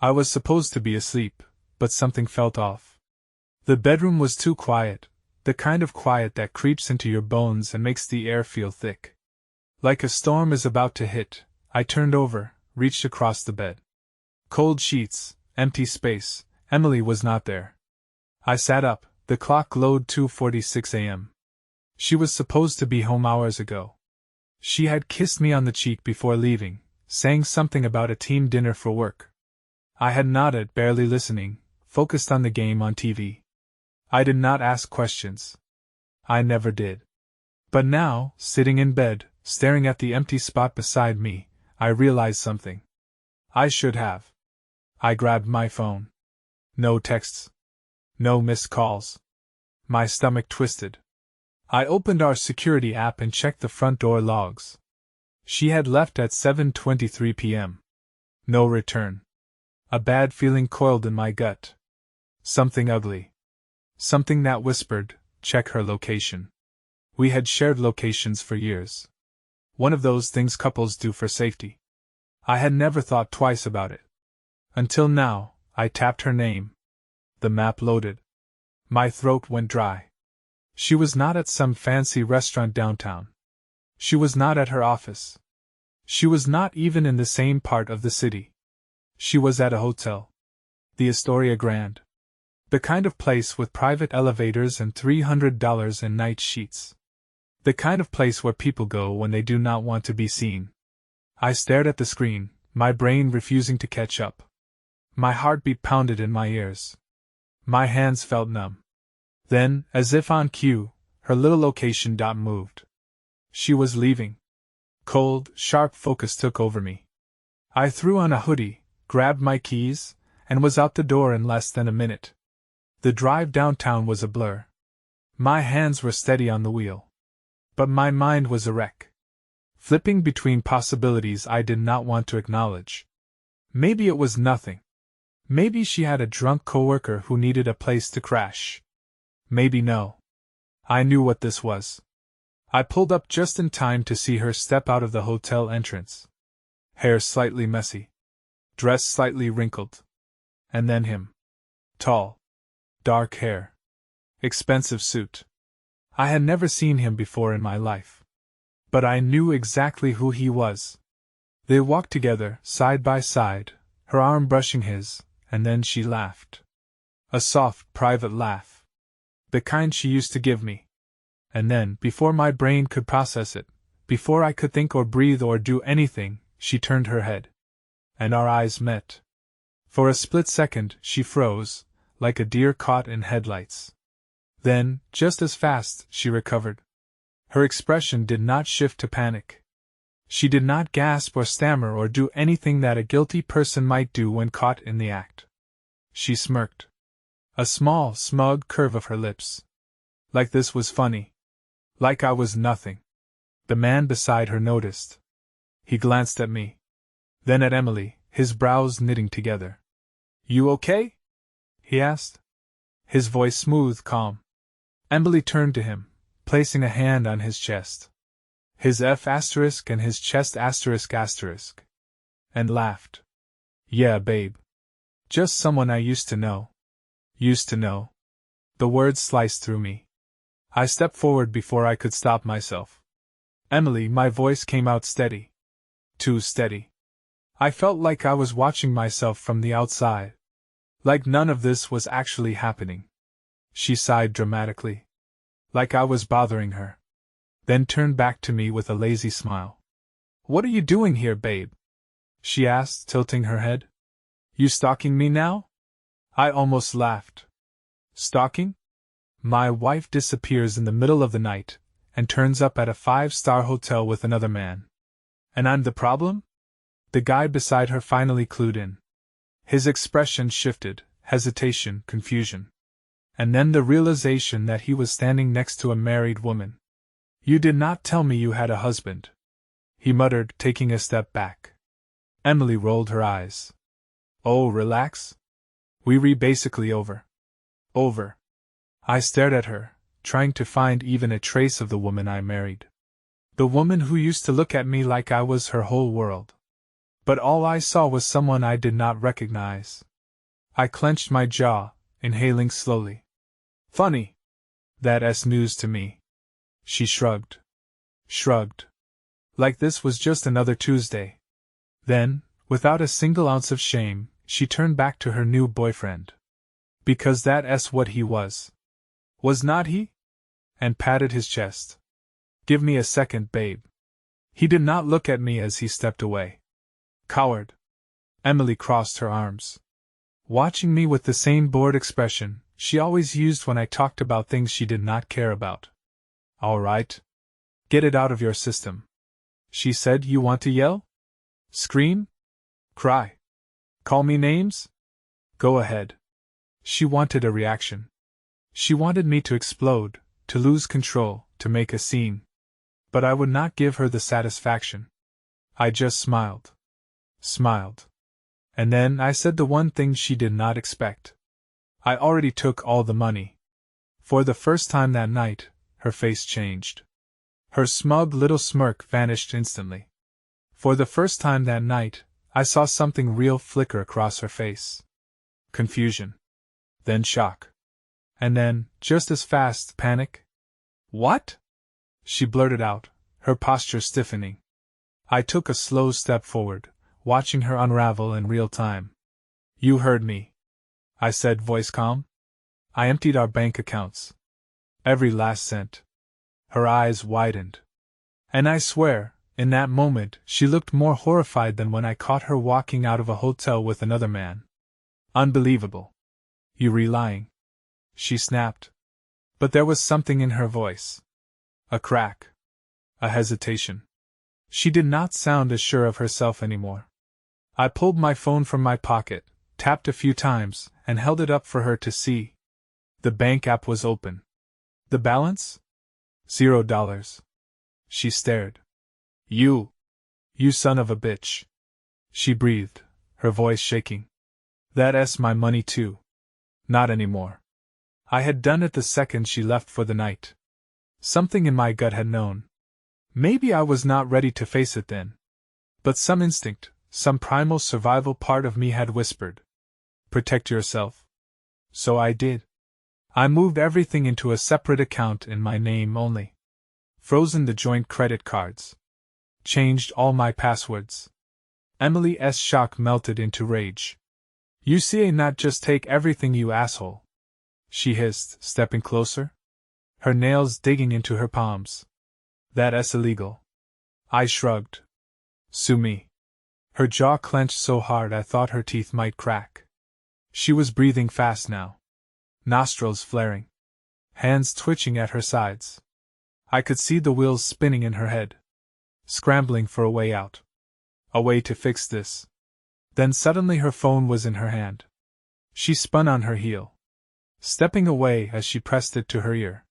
I was supposed to be asleep, but something felt off. The bedroom was too quiet, the kind of quiet that creeps into your bones and makes the air feel thick. Like a storm is about to hit, I turned over, reached across the bed. Cold sheets, empty space, Emily was not there. I sat up, the clock glowed 2:46 a.m. She was supposed to be home hours ago. She had kissed me on the cheek before leaving, saying something about a team dinner for work. I had nodded, barely listening, focused on the game on TV. I did not ask questions. I never did. But now, sitting in bed, staring at the empty spot beside me, I realized something. I should have. I grabbed my phone. No texts. No missed calls. My stomach twisted. I opened our security app and checked the front door logs. She had left at 7:23 p.m. No return. A bad feeling coiled in my gut. Something ugly. Something that whispered, check her location. We had shared locations for years. One of those things couples do for safety. I had never thought twice about it. Until now, I tapped her name. The map loaded. My throat went dry. She was not at some fancy restaurant downtown. She was not at her office. She was not even in the same part of the city. She was at a hotel. The Astoria Grand. The kind of place with private elevators and $300 in night sheets. The kind of place where people go when they do not want to be seen. I stared at the screen, my brain refusing to catch up. My heartbeat pounded in my ears. My hands felt numb. Then, as if on cue, her little location dot moved. She was leaving. Cold, sharp focus took over me. I threw on a hoodie, grabbed my keys, and was out the door in less than a minute. The drive downtown was a blur. My hands were steady on the wheel. But my mind was a wreck. Flipping between possibilities I did not want to acknowledge. Maybe it was nothing. Maybe she had a drunk coworker who needed a place to crash. Maybe no. I knew what this was. I pulled up just in time to see her step out of the hotel entrance. Hair slightly messy. Dress slightly wrinkled. And then him. Tall. Dark hair. Expensive suit. I had never seen him before in my life. But I knew exactly who he was. They walked together, side by side, her arm brushing his, and then she laughed. A soft, private laugh. The kind she used to give me. And then, before my brain could process it, before I could think or breathe or do anything, she turned her head. And our eyes met. For a split second, she froze, like a deer caught in headlights. Then, just as fast, she recovered. Her expression did not shift to panic. She did not gasp or stammer or do anything that a guilty person might do when caught in the act. She smirked. A small, smug curve of her lips. Like this was funny. Like I was nothing. The man beside her noticed. He glanced at me. Then at Emily, his brows knitting together. You okay? He asked. His voice smooth, calm. Emily turned to him, placing a hand on his chest. His F** and his chest ***, and laughed. Yeah, babe. Just someone I used to know. Used to know. The words sliced through me. I stepped forward before I could stop myself. Emily, my voice came out steady. Too steady. I felt like I was watching myself from the outside. Like none of this was actually happening. She sighed dramatically. Like I was bothering her. Then turned back to me with a lazy smile. What are you doing here, babe? She asked, tilting her head. You stalking me now? I almost laughed. Stalking? My wife disappears in the middle of the night, and turns up at a 5-star hotel with another man. And I'm the problem? The guy beside her finally clued in. His expression shifted, hesitation, confusion. And then the realization that he was standing next to a married woman. You did not tell me you had a husband, he muttered, taking a step back. Emily rolled her eyes. Oh, relax. We're basically over. Over. I stared at her, trying to find even a trace of the woman I married. The woman who used to look at me like I was her whole world. But all I saw was someone I did not recognize. I clenched my jaw, inhaling slowly. Funny. That's news to me. She shrugged. Shrugged. Like this was just another Tuesday. Then, without a single ounce of shame, she turned back to her new boyfriend. Because that's what he was. Was not he? And patted his chest. Give me a second, babe. He did not look at me as he stepped away. Coward. Emily crossed her arms, watching me with the same bored expression she always used when I talked about things she did not care about. All right. Get it out of your system. She said. You want to yell? Scream? Cry? Call me names? Go ahead. She wanted a reaction. She wanted me to explode, to lose control, to make a scene. But I would not give her the satisfaction. I just smiled. Smiled. And then I said the one thing she did not expect. I already took all the money. For the first time that night, her face changed. Her smug little smirk vanished instantly. For the first time that night, I saw something real flicker across her face. Confusion. Then shock. And then, just as fast, panic. What? She blurted out, her posture stiffening. I took a slow step forward, watching her unravel in real time. You heard me, I said, voice calm. I emptied our bank accounts. Every last cent. Her eyes widened. And I swear, in that moment, she looked more horrified than when I caught her walking out of a hotel with another man. Unbelievable. You lying. She snapped. But there was something in her voice. A crack. A hesitation. She did not sound as sure of herself anymore. I pulled my phone from my pocket, tapped a few times, and held it up for her to see. The bank app was open. The balance? $0. She stared. You son of a bitch. She breathed, her voice shaking. That's my money too. Not anymore. I had done it the second she left for the night. Something in my gut had known. Maybe I was not ready to face it then. But some instinct, some primal survival part of me had whispered. Protect yourself. So I did. I moved everything into a separate account in my name only. Frozen the joint credit cards. Changed all my passwords. Emily's shock melted into rage. You see, not just take everything, you asshole. She hissed, stepping closer. Her nails digging into her palms. That's illegal. I shrugged. Sue me. Her jaw clenched so hard I thought her teeth might crack. She was breathing fast now. Nostrils flaring. Hands twitching at her sides. I could see the wheels spinning in her head. Scrambling for a way out. A way to fix this. Then suddenly her phone was in her hand. She spun on her heel, stepping away as she pressed it to her ear.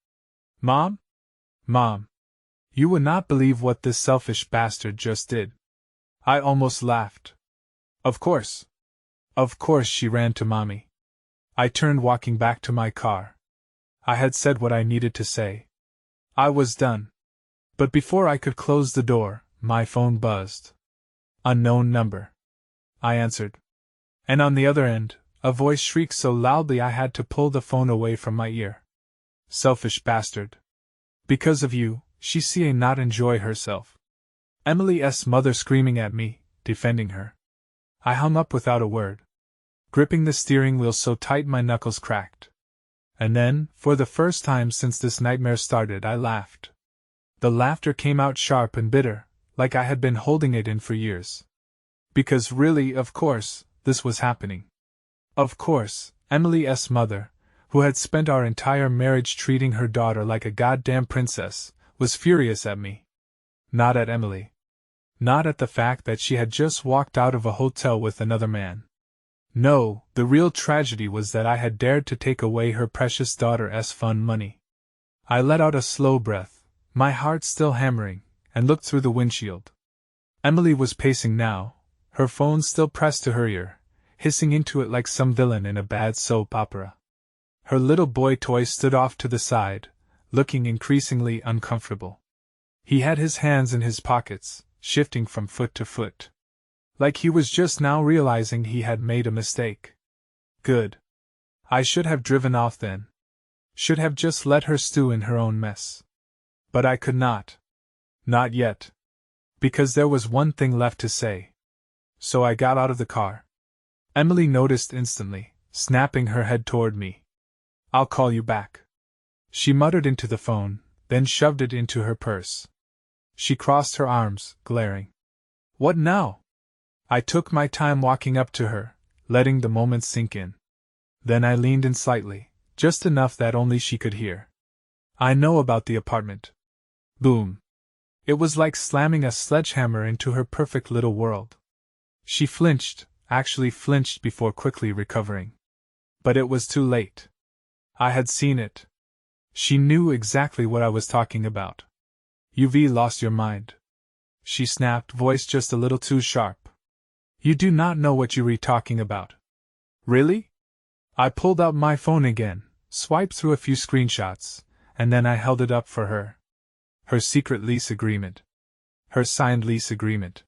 Mom? Mom. You would not believe what this selfish bastard just did. I almost laughed. Of course. Of course, she ran to Mommy. I turned, walking back to my car. I had said what I needed to say. I was done. But before I could close the door, my phone buzzed. Unknown number. I answered. And on the other end, a voice shrieked so loudly I had to pull the phone away from my ear. Selfish bastard. Because of you, she see not enjoy herself. Emily's mother screaming at me, defending her. I hung up without a word, gripping the steering wheel so tight my knuckles cracked. And then, for the first time since this nightmare started, I laughed. The laughter came out sharp and bitter, like I had been holding it in for years. Because really, of course, this was happening. Of course, Emily's mother, who had spent our entire marriage treating her daughter like a goddamn princess, was furious at me. Not at Emily. Not at the fact that she had just walked out of a hotel with another man. No, the real tragedy was that I had dared to take away her precious daughter's fun money. I let out a slow breath, my heart still hammering, and looked through the windshield. Emily was pacing now, her phone still pressed to her ear, hissing into it like some villain in a bad soap opera. Her little boy toy stood off to the side, looking increasingly uncomfortable. He had his hands in his pockets, shifting from foot to foot. Like he was just now realizing he had made a mistake. Good. I should have driven off then. Should have just let her stew in her own mess. But I could not. Not yet. Because there was one thing left to say. So I got out of the car. Emily noticed instantly, snapping her head toward me. I'll call you back. She muttered into the phone, then shoved it into her purse. She crossed her arms, glaring. What now? I took my time walking up to her, letting the moment sink in. Then I leaned in slightly, just enough that only she could hear. I know about the apartment. Boom. It was like slamming a sledgehammer into her perfect little world. She flinched, actually flinched before quickly recovering. But it was too late. I had seen it. She knew exactly what I was talking about. You've lost your mind. She snapped, voice just a little too sharp. You do not know what you're talking about. Really? I pulled out my phone again, swiped through a few screenshots, and then I held it up for her. Her secret lease agreement. Her signed lease agreement.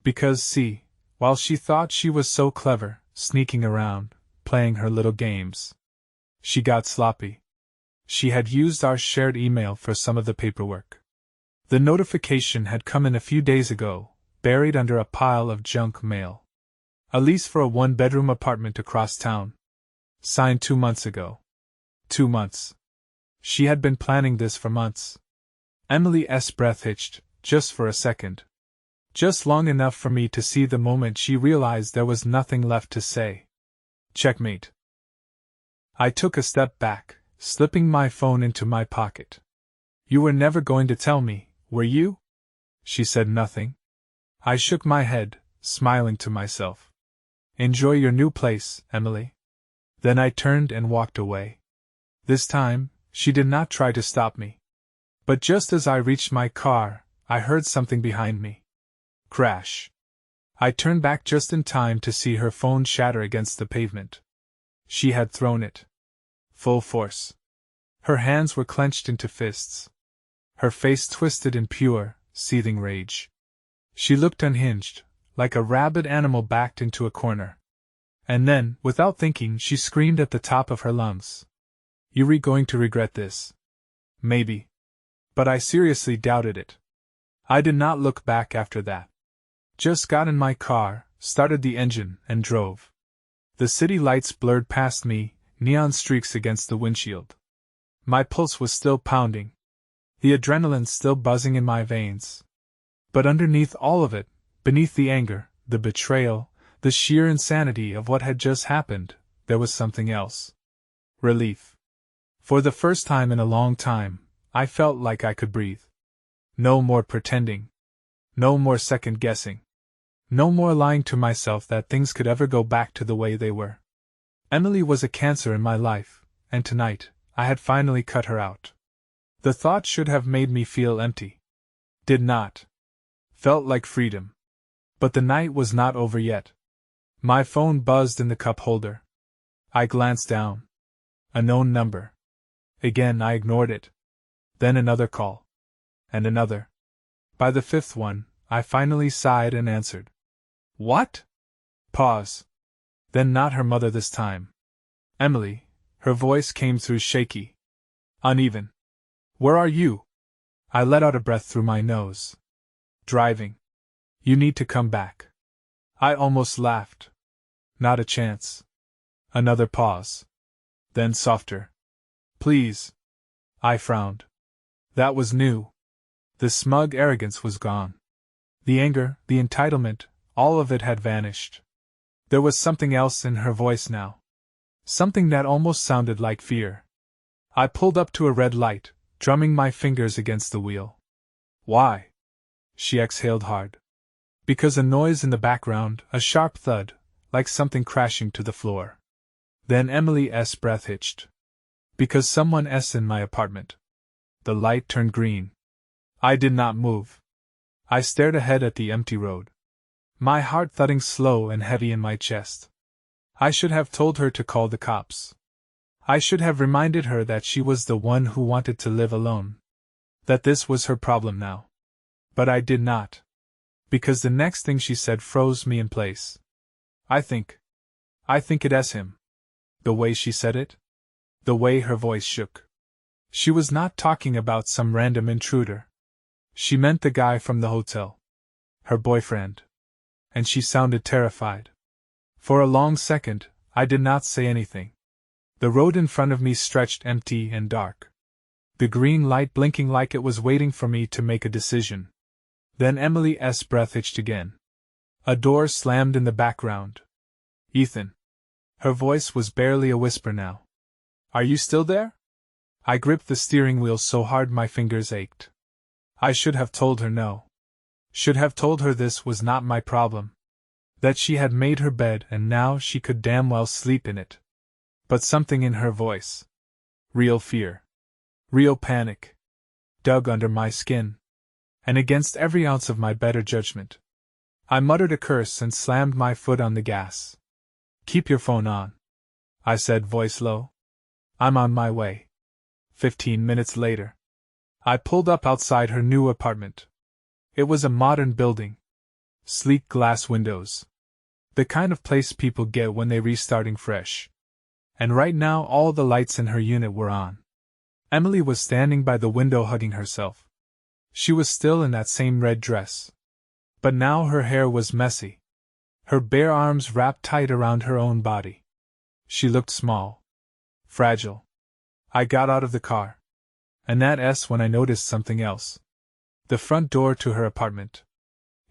Because, see, while she thought she was so clever, sneaking around, playing her little games, she got sloppy. She had used our shared email for some of the paperwork. The notification had come in a few days ago, buried under a pile of junk mail. A lease for a one-bedroom apartment across town. Signed 2 months ago. 2 months. She had been planning this for months. Emily's breath hitched, just for a second. Just long enough for me to see the moment she realized there was nothing left to say. Checkmate. I took a step back, slipping my phone into my pocket. You were never going to tell me, were you? She said nothing. I shook my head, smiling to myself. Enjoy your new place, Emily. Then I turned and walked away. This time, she did not try to stop me. But just as I reached my car, I heard something behind me. Crash. I turned back just in time to see her phone shatter against the pavement. She had thrown it. Full force. Her hands were clenched into fists. Her face twisted in pure, seething rage. She looked unhinged, like a rabid animal backed into a corner. And then, without thinking, she screamed at the top of her lungs. You're going to regret this. Maybe. But I seriously doubted it. I did not look back after that. Just got in my car, started the engine, and drove. The city lights blurred past me, neon streaks against the windshield. My pulse was still pounding. The adrenaline still buzzing in my veins. But underneath all of it, beneath the anger, the betrayal, the sheer insanity of what had just happened, there was something else. Relief. For the first time in a long time, I felt like I could breathe. No more pretending. No more second-guessing. No more lying to myself that things could ever go back to the way they were. Emily was a cancer in my life, and tonight, I had finally cut her out. The thought should have made me feel empty. Did not. Felt like freedom. But the night was not over yet. My phone buzzed in the cup holder. I glanced down. A known number. Again I ignored it. Then another call. And another. By the fifth one, I finally sighed and answered. What? Pause. Then not her mother this time. Emily. Her voice came through shaky. Uneven. Where are you? I let out a breath through my nose. Driving. You need to come back. I almost laughed. Not a chance. Another pause. Then softer. Please. I frowned. That was new. The smug arrogance was gone. The anger, the entitlement, all of it had vanished. There was something else in her voice now. Something that almost sounded like fear. I pulled up to a red light, drumming my fingers against the wheel. Why? She exhaled hard. Because a noise in the background, a sharp thud, like something crashing to the floor. Then Emily's breath hitched. Because someone's in my apartment. The light turned green. I did not move. I stared ahead at the empty road. My heart thudding slow and heavy in my chest. I should have told her to call the cops. I should have reminded her that she was the one who wanted to live alone. That this was her problem now. But I did not. because the next thing she said froze me in place. I think it's him. The way she said it? The way her voice shook. She was not talking about some random intruder. She meant the guy from the hotel. Her boyfriend. And she sounded terrified. For a long second, I did not say anything. The road in front of me stretched empty and dark. The green light blinking like it was waiting for me to make a decision. Then Emily's breath itched again. A door slammed in the background. Ethan. Her voice was barely a whisper now. Are you still there? I gripped the steering wheel so hard my fingers ached. I should have told her no. Should have told her this was not my problem. That she had made her bed and now she could damn well sleep in it. But something in her voice. Real fear. Real panic. Dug under my skin. And against every ounce of my better judgment. I muttered a curse and slammed my foot on the gas. Keep your phone on, I said, voice low. I'm on my way. 15 minutes later. I pulled up outside her new apartment. It was a modern building. Sleek glass windows. The kind of place people get when they're restarting fresh. And right now all the lights in her unit were on. Emily was standing by the window hugging herself. She was still in that same red dress. But now her hair was messy. Her bare arms wrapped tight around her own body. She looked small. Fragile. I got out of the car. And that's when I noticed something else. The front door to her apartment.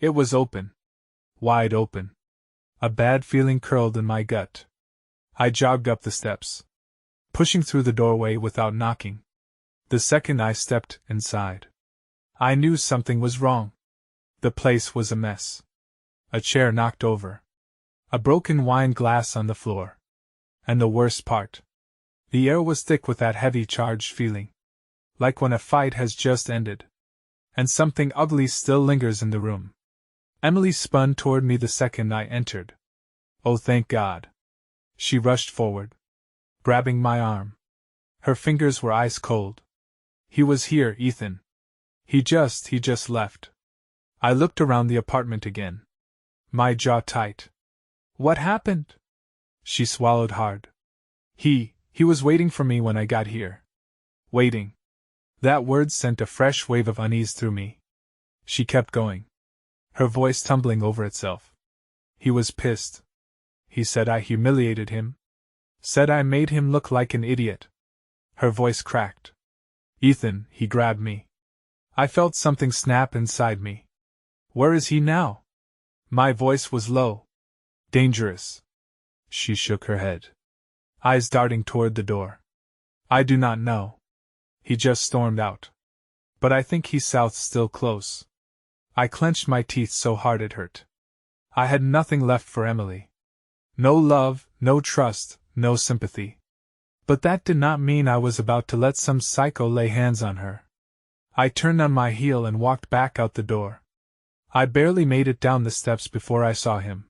It was open. Wide open. A bad feeling curled in my gut. I jogged up the steps, pushing through the doorway without knocking. The second I stepped inside, I knew something was wrong. The place was a mess. A chair knocked over. A broken wine glass on the floor. And the worst part. The air was thick with that heavy charged feeling. Like when a fight has just ended. And something ugly still lingers in the room. Emily spun toward me the second I entered. Oh, thank God. She rushed forward, grabbing my arm. Her fingers were ice cold. He was here, Ethan. He just left. I looked around the apartment again. My jaw tight. What happened? She swallowed hard. He was waiting for me when I got here. Waiting. That word sent a fresh wave of unease through me. She kept going, her voice tumbling over itself. He was pissed. He said I humiliated him. Said I made him look like an idiot. Her voice cracked. Ethan, he grabbed me. I felt something snap inside me. Where is he now? My voice was low. Dangerous. She shook her head, eyes darting toward the door. I do not know. He just stormed out. But I think he's south, still close. I clenched my teeth so hard it hurt. I had nothing left for Emily. No love, no trust, no sympathy. But that did not mean I was about to let some psycho lay hands on her. I turned on my heel and walked back out the door. I barely made it down the steps before I saw him.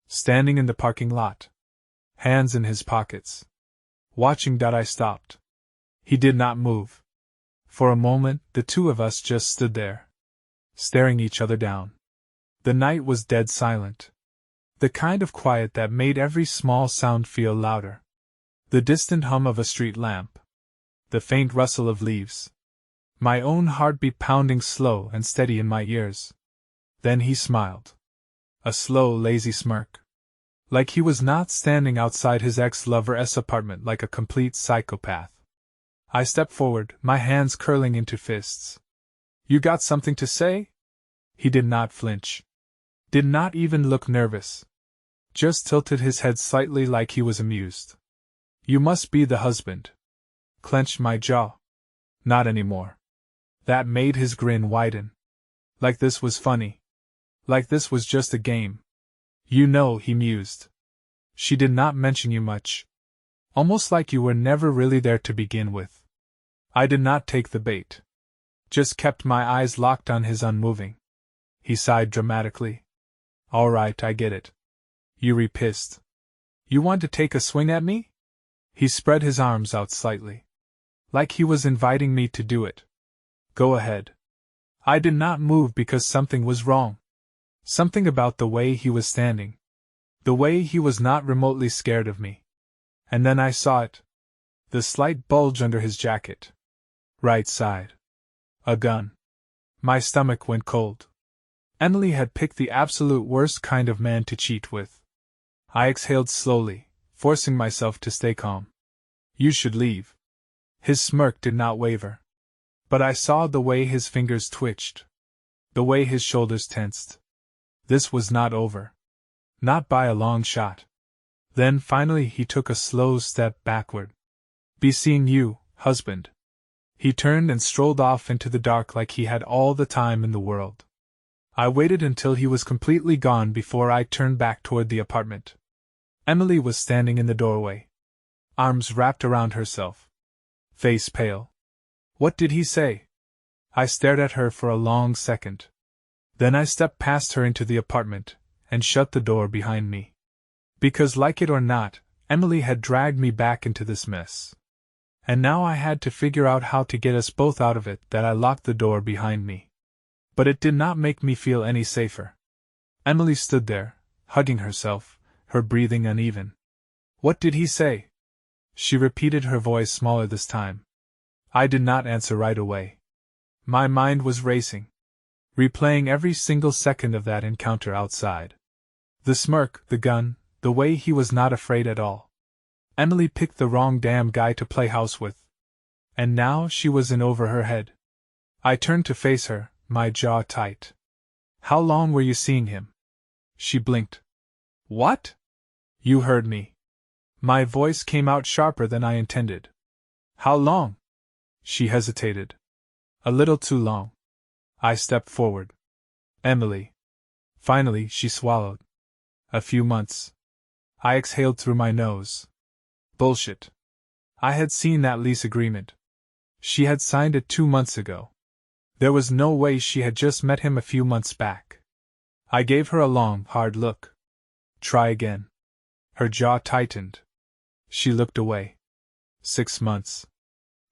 Standing in the parking lot. Hands in his pockets. Watching. I stopped. He did not move. For a moment, the two of us just stood there, staring each other down. The night was dead silent. The kind of quiet that made every small sound feel louder. The distant hum of a street lamp. The faint rustle of leaves. My own heartbeat pounding slow and steady in my ears. Then he smiled. A slow, lazy smirk. Like he was not standing outside his ex-lover's apartment like a complete psychopath. I stepped forward, my hands curling into fists. You got something to say? He did not flinch. Did not even look nervous. Just tilted his head slightly like he was amused. You must be the husband. Clenched my jaw. Not anymore. That made his grin widen. Like this was funny. Like this was just a game. You know, he mused. She did not mention you much. Almost like you were never really there to begin with. I did not take the bait. Just kept my eyes locked on his, unmoving. He sighed dramatically. All right, I get it. You repissed. You want to take a swing at me? He spread his arms out slightly. Like he was inviting me to do it. Go ahead. I did not move because something was wrong. Something about the way he was standing. The way he was not remotely scared of me. And then I saw it. The slight bulge under his jacket. Right side. A gun. My stomach went cold. Emily had picked the absolute worst kind of man to cheat with. I exhaled slowly, forcing myself to stay calm. You should leave. His smirk did not waver. But I saw the way his fingers twitched. The way his shoulders tensed. This was not over. Not by a long shot. Then finally he took a slow step backward. Be seeing you, husband. He turned and strolled off into the dark like he had all the time in the world. I waited until he was completely gone before I turned back toward the apartment. Emily was standing in the doorway. Arms wrapped around herself. Face pale. What did he say? I stared at her for a long second. Then I stepped past her into the apartment, and shut the door behind me. Because like it or not, Emily had dragged me back into this mess. And now I had to figure out how to get us both out of it. That I locked the door behind me. But it did not make me feel any safer. Emily stood there, hugging herself, her breathing uneven. What did he say? She repeated, her voice smaller this time. I did not answer right away. My mind was racing, replaying every single second of that encounter outside. The smirk, the gun, the way he was not afraid at all. Emily picked the wrong damn guy to play house with. And now she was in over her head. I turned to face her, my jaw tight. How long were you seeing him? She blinked. What? You heard me. My voice came out sharper than I intended. How long? She hesitated. A little too long. I stepped forward. Emily. Finally, she swallowed. A few months. I exhaled through my nose. Bullshit. I had seen that lease agreement. She had signed it 2 months ago. There was no way she had just met him a few months back. I gave her a long, hard look. Try again. Her jaw tightened. She looked away. 6 months.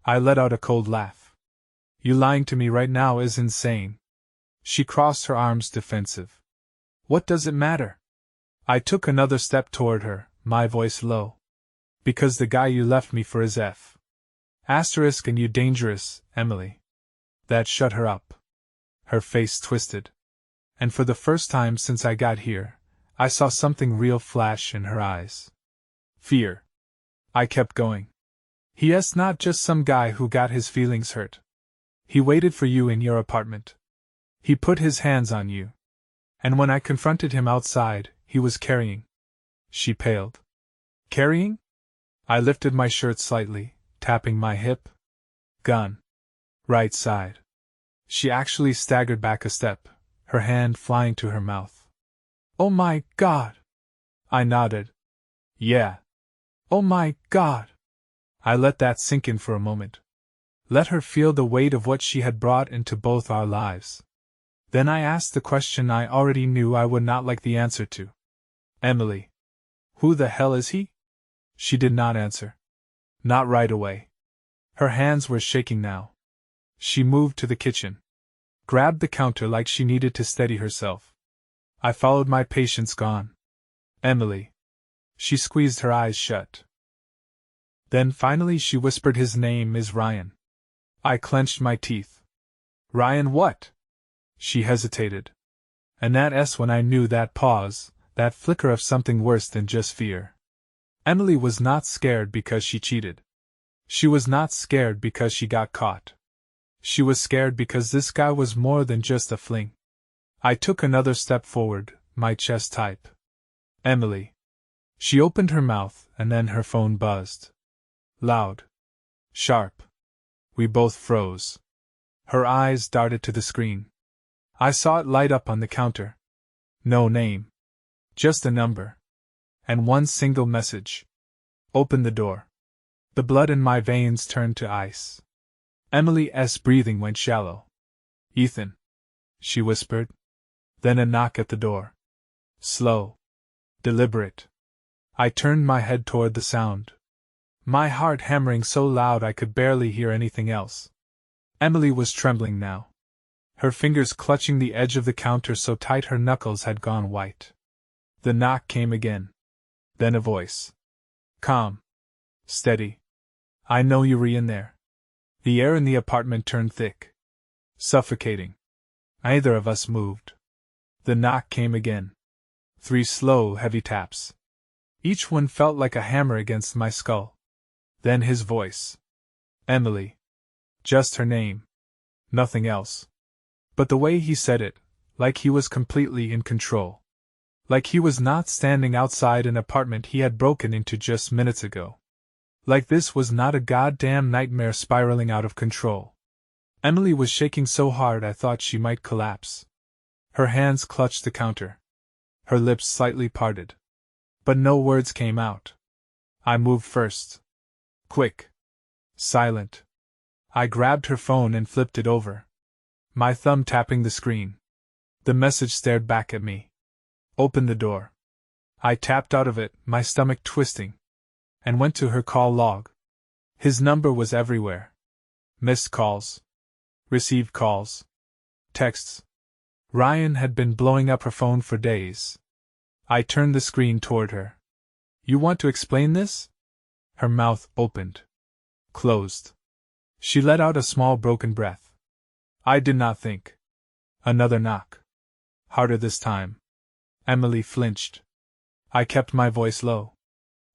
I let out a cold laugh. You lying to me right now is insane. She crossed her arms defensive. What does it matter? I took another step toward her, my voice low. Because the guy you left me for is F. Asterisk and you dangerous, Emily. That shut her up. Her face twisted. And for the first time since I got here, I saw something real flash in her eyes. Fear. I kept going. He is not just some guy who got his feelings hurt. He waited for you in your apartment. He put his hands on you. And when I confronted him outside, he was carrying. She paled. Carrying? I lifted my shirt slightly, tapping my hip. Gun. Right side. She actually staggered back a step, her hand flying to her mouth. Oh my God! I nodded. Yeah. Oh my God! I let that sink in for a moment. Let her feel the weight of what she had brought into both our lives. Then I asked the question I already knew I would not like the answer to. Emily. Who the hell is he? She did not answer. Not right away. Her hands were shaking now. She moved to the kitchen. Grabbed the counter like she needed to steady herself. I followed, my patience gone. Emily. She squeezed her eyes shut. Then finally she whispered, his name is Ryan. I clenched my teeth. Ryan what? She hesitated. And that S when I knew that pause, that flicker of something worse than just fear. Emily was not scared because she cheated. She was not scared because she got caught. She was scared because this guy was more than just a fling. I took another step forward, my chest tight. Emily. She opened her mouth, and then her phone buzzed. Loud. Sharp. We both froze. Her eyes darted to the screen. I saw it light up on the counter. No name. Just a number. And one single message. Open the door. The blood in my veins turned to ice. Emily's breathing went shallow. Ethan. She whispered. Then a knock at the door. Slow. Deliberate. I turned my head toward the sound. My heart hammering so loud I could barely hear anything else. Emily was trembling now. her fingers clutching the edge of the counter so tight her knuckles had gone white. The knock came again. Then a voice. Calm. Steady. I know you're in there. The air in the apartment turned thick. Suffocating. Neither of us moved. The knock came again. 3 slow, heavy taps. Each one felt like a hammer against my skull. Then his voice. Emily. Just her name. Nothing else. But the way he said it, like he was completely in control. Like he was not standing outside an apartment he had broken into just minutes ago. Like this was not a goddamn nightmare spiraling out of control. Emily was shaking so hard I thought she might collapse. Her hands clutched the counter. Her lips slightly parted. But no words came out. I moved first. Quick. Silent. I grabbed her phone and flipped it over. My thumb tapping the screen. The message stared back at me. Open the door. I tapped out of it, my stomach twisting, and went to her call log. His number was everywhere. Missed calls. Received calls. Texts. Ryan had been blowing up her phone for days. I turned the screen toward her. You want to explain this? Her mouth opened. Closed. She let out a small broken breath. I did not think. Another knock. Harder this time. Emily flinched. I kept my voice low.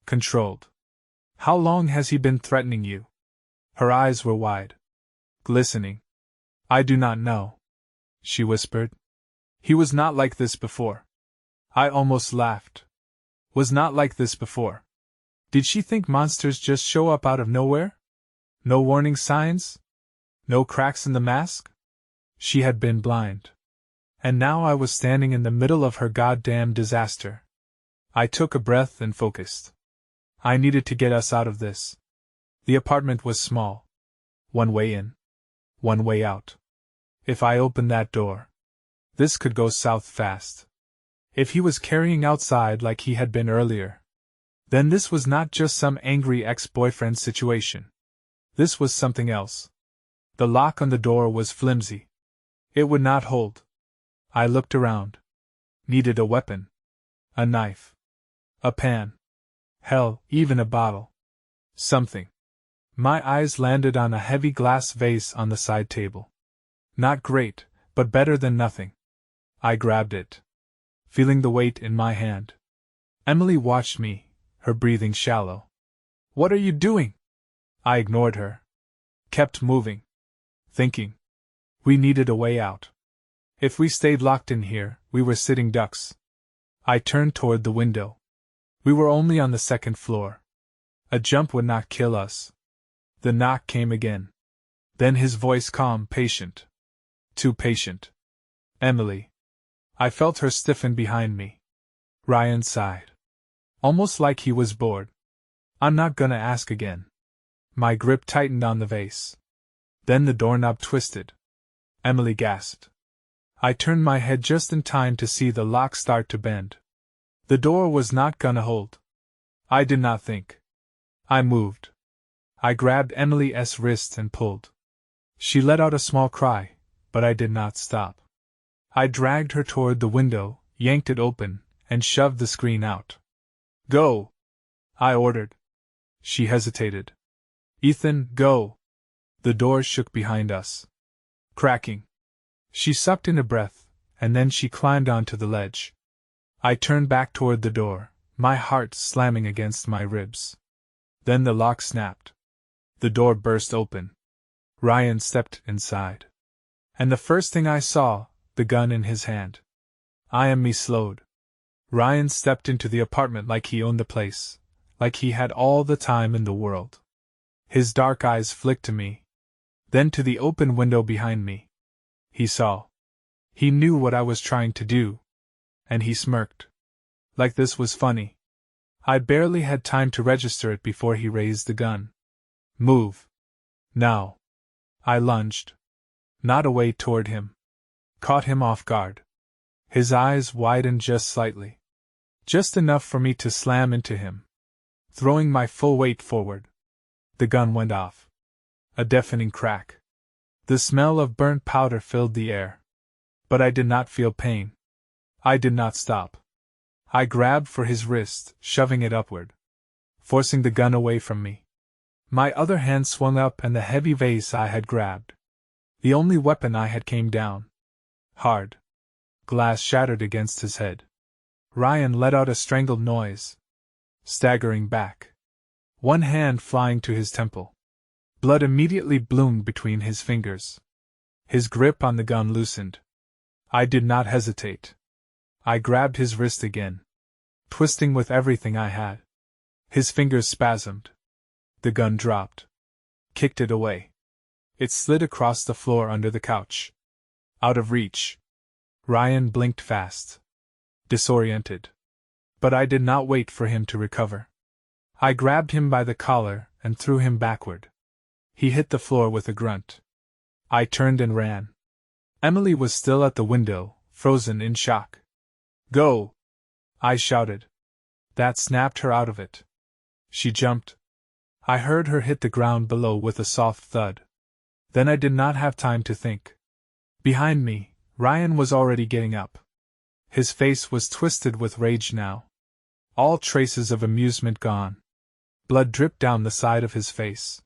Controlled. How long has he been threatening you? Her eyes were wide. Glistening. I do not know. She whispered. He was not like this before. I almost laughed. Was not like this before. Did she think monsters just show up out of nowhere? No warning signs? No cracks in the mask? She had been blind. And now I was standing in the middle of her goddamn disaster. I took a breath and focused. I needed to get us out of this. The apartment was small. One way in. One way out. If I opened that door, this could go south fast. If he was carrying outside like he had been earlier, then this was not just some angry ex-boyfriend situation. This was something else. The lock on the door was flimsy. It would not hold. I looked around. Needed a weapon. A knife. A pan. Hell, even a bottle. Something. My eyes landed on a heavy glass vase on the side table. Not great, but better than nothing. I grabbed it, feeling the weight in my hand. Emily watched me, her breathing shallow. What are you doing? I ignored her. Kept moving. Thinking. We needed a way out. If we stayed locked in here, we were sitting ducks. I turned toward the window. We were only on the 2nd floor. A jump would not kill us. The knock came again. Then his voice calm, patient. Too patient. Emily. I felt her stiffen behind me. Ryan sighed. Almost like he was bored. I'm not gonna ask again. My grip tightened on the vase. Then the doorknob twisted. Emily gasped. I turned my head just in time to see the lock start to bend. The door was not gonna hold. I did not think. I moved. I grabbed Emily's wrist and pulled. She let out a small cry, but I did not stop. I dragged her toward the window, yanked it open, and shoved the screen out. Go! I ordered. She hesitated. Ethan, go! The door shook behind us. Cracking. She sucked in a breath, and then she climbed onto the ledge. I turned back toward the door, my heart slamming against my ribs. Then the lock snapped. The door burst open. Ryan stepped inside. And the first thing I saw, the gun in his hand. Me slowed. Ryan stepped into the apartment like he owned the place, like he had all the time in the world. His dark eyes flicked to me, then to the open window behind me. He saw. He knew what I was trying to do. And he smirked. Like this was funny. I barely had time to register it before he raised the gun. Move. Now. I lunged. Not away toward him. Caught him off guard. His eyes widened just slightly. Just enough for me to slam into him. Throwing my full weight forward. The gun went off. A deafening crack. The smell of burnt powder filled the air. But I did not feel pain. I did not stop. I grabbed for his wrist, shoving it upward, forcing the gun away from me. My other hand swung up and the heavy vase I had grabbed, the only weapon I had, came down. Hard. Glass shattered against his head. Ryan let out a strangled noise, staggering back, one hand flying to his temple. Blood immediately bloomed between his fingers. His grip on the gun loosened. I did not hesitate. I grabbed his wrist again, twisting with everything I had. His fingers spasmed. The gun dropped. Kicked it away. It slid across the floor under the couch. Out of reach. Ryan blinked fast, disoriented. But I did not wait for him to recover. I grabbed him by the collar and threw him backward. He hit the floor with a grunt. I turned and ran. Emily was still at the window, frozen in shock. Go! I shouted. That snapped her out of it. She jumped. I heard her hit the ground below with a soft thud. Then I did not have time to think. Behind me, Ryan was already getting up. His face was twisted with rage now. All traces of amusement gone. Blood dripped down the side of his face.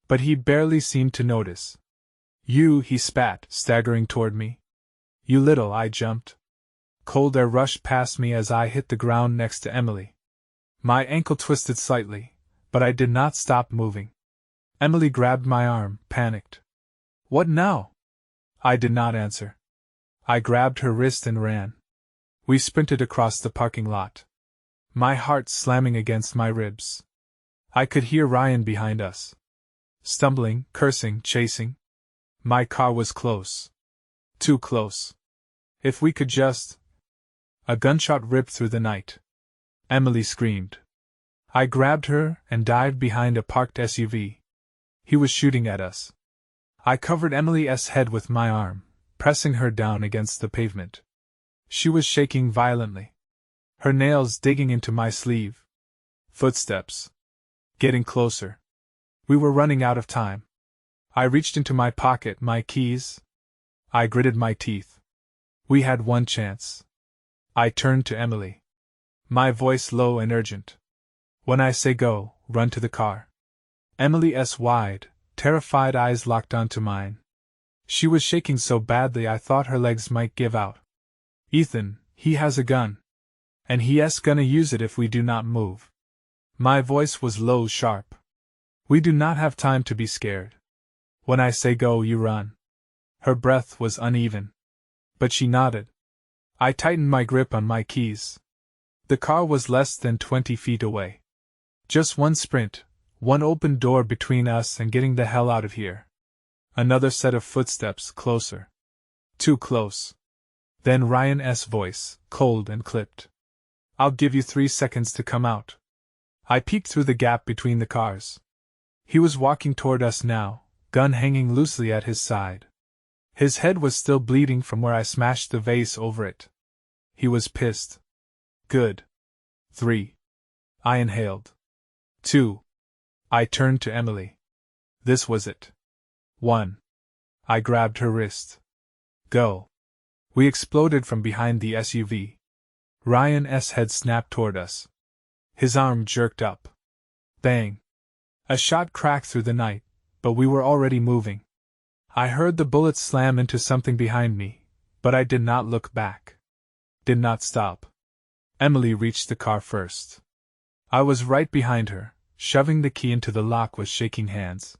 But he barely seemed to notice. You, he spat, staggering toward me. You little, I jumped. Cold air rushed past me as I hit the ground next to Emily. My ankle twisted slightly, but I did not stop moving. Emily grabbed my arm, panicked. What now? I did not answer. I grabbed her wrist and ran. We sprinted across the parking lot, my heart slamming against my ribs. I could hear Ryan behind us, stumbling, cursing, chasing. My car was close. Too close. If we could just... A gunshot ripped through the night. Emily screamed. I grabbed her and dived behind a parked SUV. He was shooting at us. I covered Emily's head with my arm, pressing her down against the pavement. She was shaking violently, her nails digging into my sleeve. Footsteps. Getting closer. We were running out of time. I reached into my pocket, my keys. I gritted my teeth. We had one chance. I turned to Emily, my voice low and urgent. When I say go, run to the car. Emily's wide, terrified eyes locked onto mine. She was shaking so badly I thought her legs might give out. Ethan, he has a gun. And he's gonna use it if we do not move. My voice was low, sharp. We do not have time to be scared. When I say go, you run. Her breath was uneven. But she nodded. I tightened my grip on my keys. The car was less than 20 feet away. Just one sprint, one open door between us and getting the hell out of here. Another set of footsteps, closer. Too close. Then Ryan's voice, cold and clipped. I'll give you 3 seconds to come out. I peeked through the gap between the cars. He was walking toward us now, gun hanging loosely at his side. His head was still bleeding from where I smashed the vase over it. He was pissed. Good. 3. I inhaled. 2. I turned to Emily. This was it. 1. I grabbed her wrist. Go. We exploded from behind the SUV. Ryan's head snapped toward us. His arm jerked up. Bang. A shot cracked through the night, but we were already moving. I heard the bullet slam into something behind me, but I did not look back. Did not stop. Emily reached the car first. I was right behind her, shoving the key into the lock with shaking hands.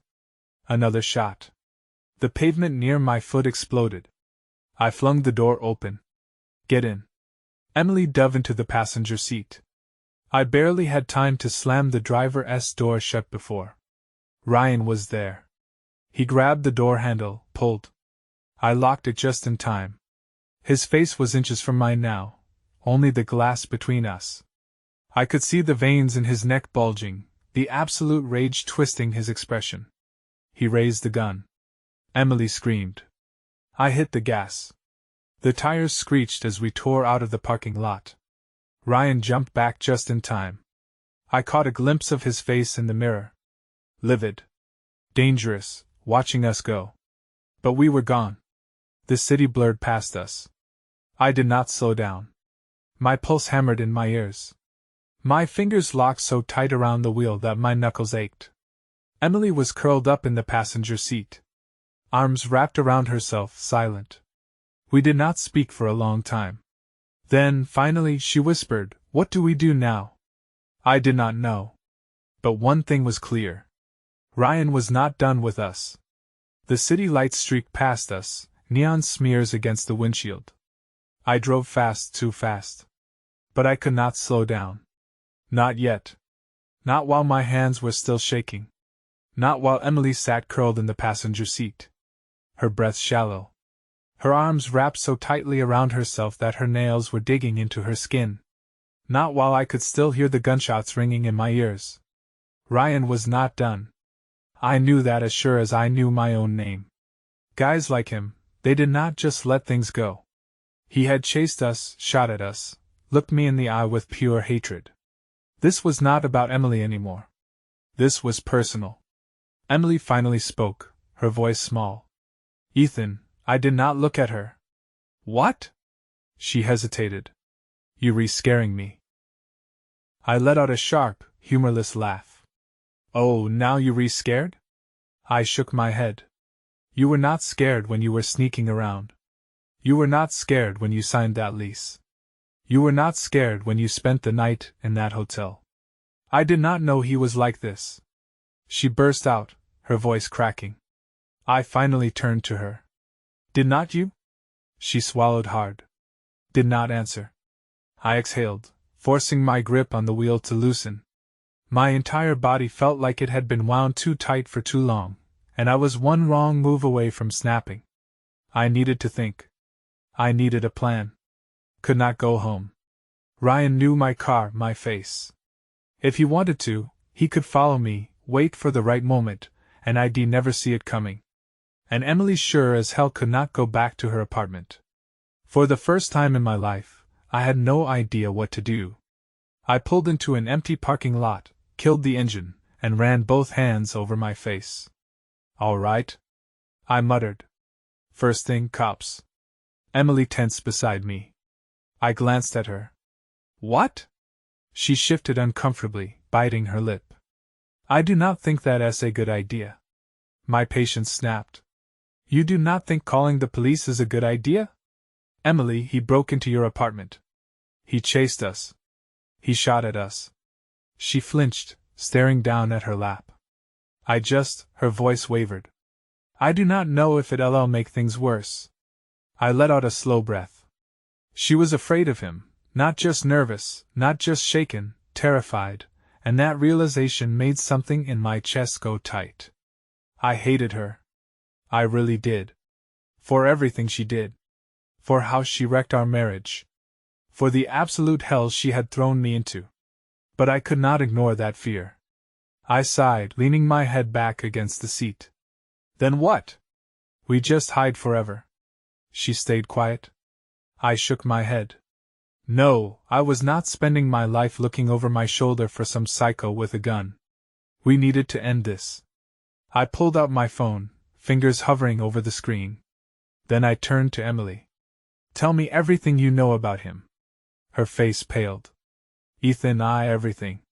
Another shot. The pavement near my foot exploded. I flung the door open. Get in. Emily dove into the passenger seat. I barely had time to slam the driver's door shut before Ryan was there. He grabbed the door handle, pulled. I locked it just in time. His face was inches from mine now, only the glass between us. I could see the veins in his neck bulging, the absolute rage twisting his expression. He raised the gun. Emily screamed. I hit the gas. The tires screeched as we tore out of the parking lot. Ryan jumped back just in time. I caught a glimpse of his face in the mirror. Livid. Dangerous, watching us go. But we were gone. The city blurred past us. I did not slow down. My pulse hammered in my ears. My fingers locked so tight around the wheel that my knuckles ached. Emily was curled up in the passenger seat, arms wrapped around herself, silent. We did not speak for a long time. Then, finally, she whispered, "What do we do now?" I did not know. But one thing was clear. Ryan was not done with us. The city lights streaked past us, neon smears against the windshield. I drove fast, too fast. But I could not slow down. Not yet. Not while my hands were still shaking. Not while Emily sat curled in the passenger seat. Her breath shallow. Her arms wrapped so tightly around herself that her nails were digging into her skin. Not while I could still hear the gunshots ringing in my ears. Ryan was not done. I knew that as sure as I knew my own name. Guys like him, they did not just let things go. He had chased us, shot at us, looked me in the eye with pure hatred. This was not about Emily anymore. This was personal. Emily finally spoke, her voice small. "Ethan," I did not look at her. "What?" She hesitated. "You re-scaring me." I let out a sharp, humorless laugh. "Oh, now you re-scared?" I shook my head. "You were not scared when you were sneaking around. You were not scared when you signed that lease. You were not scared when you spent the night in that hotel." I did not know he was like this. She burst out, her voice cracking. I finally turned to her. "Did not you?" She swallowed hard. Did not answer. I exhaled, forcing my grip on the wheel to loosen. My entire body felt like it had been wound too tight for too long, and I was one wrong move away from snapping. I needed to think. I needed a plan. Could not go home. Ryan knew my car, my face. If he wanted to, he could follow me, wait for the right moment, and I'd never see it coming. And Emily sure as hell could not go back to her apartment. For the first time in my life, I had no idea what to do. I pulled into an empty parking lot, killed the engine, and ran both hands over my face. "All right?" I muttered. "First thing, cops." Emily tensed beside me. I glanced at her. "What?" She shifted uncomfortably, biting her lip. "I do not think that's a good idea." My patience snapped. "You do not think calling the police is a good idea?" "Emily, he broke into your apartment. He chased us. He shot at us." She flinched, staring down at her lap. Her voice wavered. "I do not know if it'll make things worse." I let out a slow breath. She was afraid of him, not just nervous, not just shaken, terrified, and that realization made something in my chest go tight. I hated her. I really did. For everything she did. For how she wrecked our marriage. For the absolute hell she had thrown me into. But I could not ignore that fear. I sighed, leaning my head back against the seat. "Then what?" "We just hide forever." She stayed quiet. I shook my head. No, I was not spending my life looking over my shoulder for some psycho with a gun. We needed to end this. I pulled out my phone, fingers hovering over the screen. Then I turned to Emily. "Tell me everything you know about him." Her face paled. "Ethan, everything."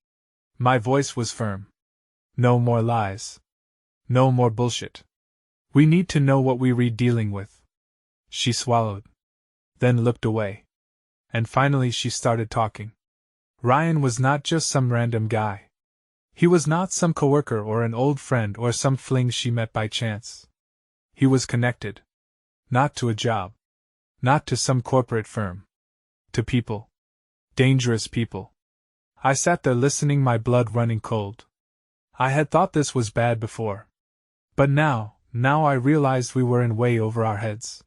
My voice was firm. "No more lies. No more bullshit. We need to know what we're dealing with." She swallowed. Then looked away. And finally she started talking. Ryan was not just some random guy. He was not some coworker or an old friend or some fling she met by chance. He was connected. Not to a job. Not to some corporate firm. To people. Dangerous people. I sat there listening, my blood running cold. I had thought this was bad before. But now I realized we were in way over our heads.